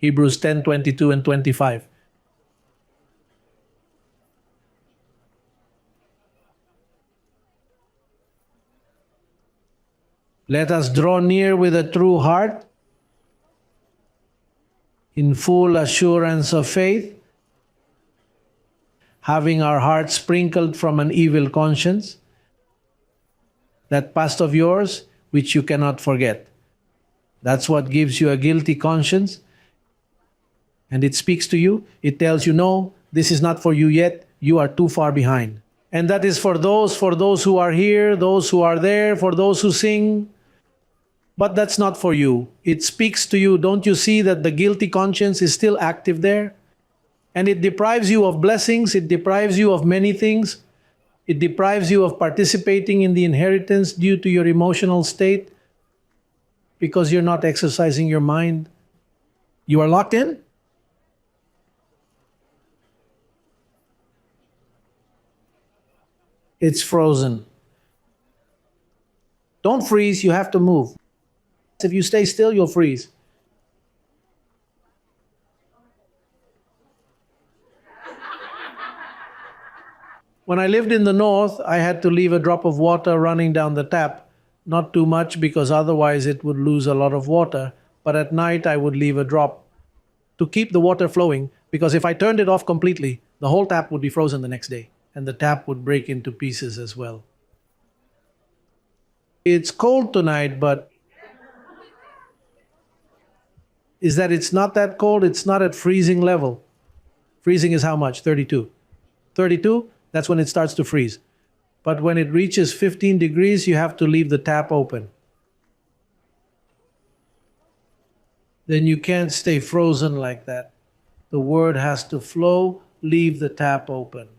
Hebrews 10:22 and 25. Let us draw near with a true heart, in full assurance of faith, having our hearts sprinkled from an evil conscience, that past of yours which you cannot forget. That's what gives you a guilty conscience. And it speaks to you. It tells you, no, this is not for you yet. You are too far behind. And that is for those who are here, those who are there, for those who sing. But that's not for you. It speaks to you. Don't you see that the guilty conscience is still active there? And it deprives you of blessings. It deprives you of many things. It deprives you of participating in the inheritance due to your emotional state because you're not exercising your mind. You are locked in? It's frozen. Don't freeze, you have to move. If you stay still, you'll freeze. When I lived in the north, I had to leave a drop of water running down the tap. Not too much because otherwise it would lose a lot of water. But at night I would leave a drop to keep the water flowing, because if I turned it off completely, the whole tap would be frozen the next day and the tap would break into pieces as well. It's cold tonight, but is that it's not that cold? It's not at freezing level. Freezing is how much? 32. 32, that's when it starts to freeze. But when it reaches 15 degrees, you have to leave the tap open. Then you can't stay frozen like that. The word has to flow, leave the tap open.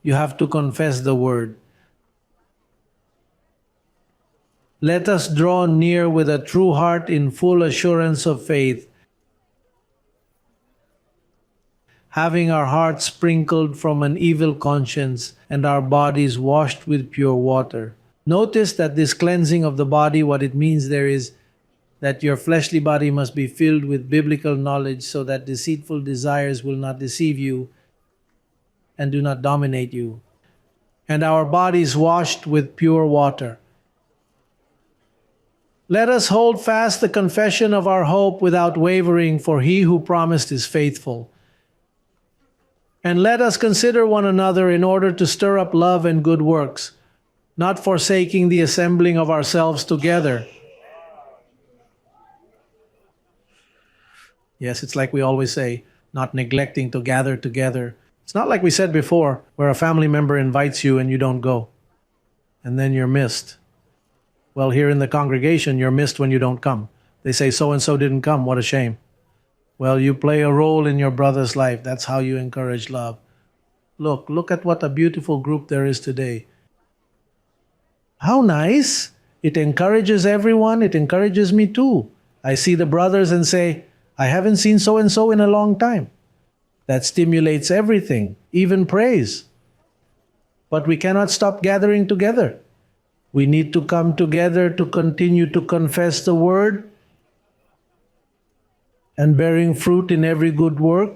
You have to confess the word. Let us draw near with a true heart in full assurance of faith, having our hearts sprinkled from an evil conscience and our bodies washed with pure water. Notice that this cleansing of the body, what it means there is that your fleshly body must be filled with biblical knowledge so that deceitful desires will not deceive you and do not dominate you. And our bodies washed with pure water. Let us hold fast the confession of our hope without wavering, for he who promised is faithful. And let us consider one another in order to stir up love and good works, not forsaking the assembling of ourselves together. Yes, it's like we always say, not neglecting to gather together. It's not like we said before, where a family member invites you and you don't go, and then you're missed. Well, here in the congregation, you're missed when you don't come. They say, so-and-so didn't come, what a shame. Well, you play a role in your brother's life. That's how you encourage love. Look at what a beautiful group there is today. How nice. It encourages everyone. It encourages me too. I see the brothers and say, I haven't seen so-and-so in a long time. That stimulates everything, even praise. But we cannot stop gathering together. We need to come together to continue to confess the word and bearing fruit in every good work,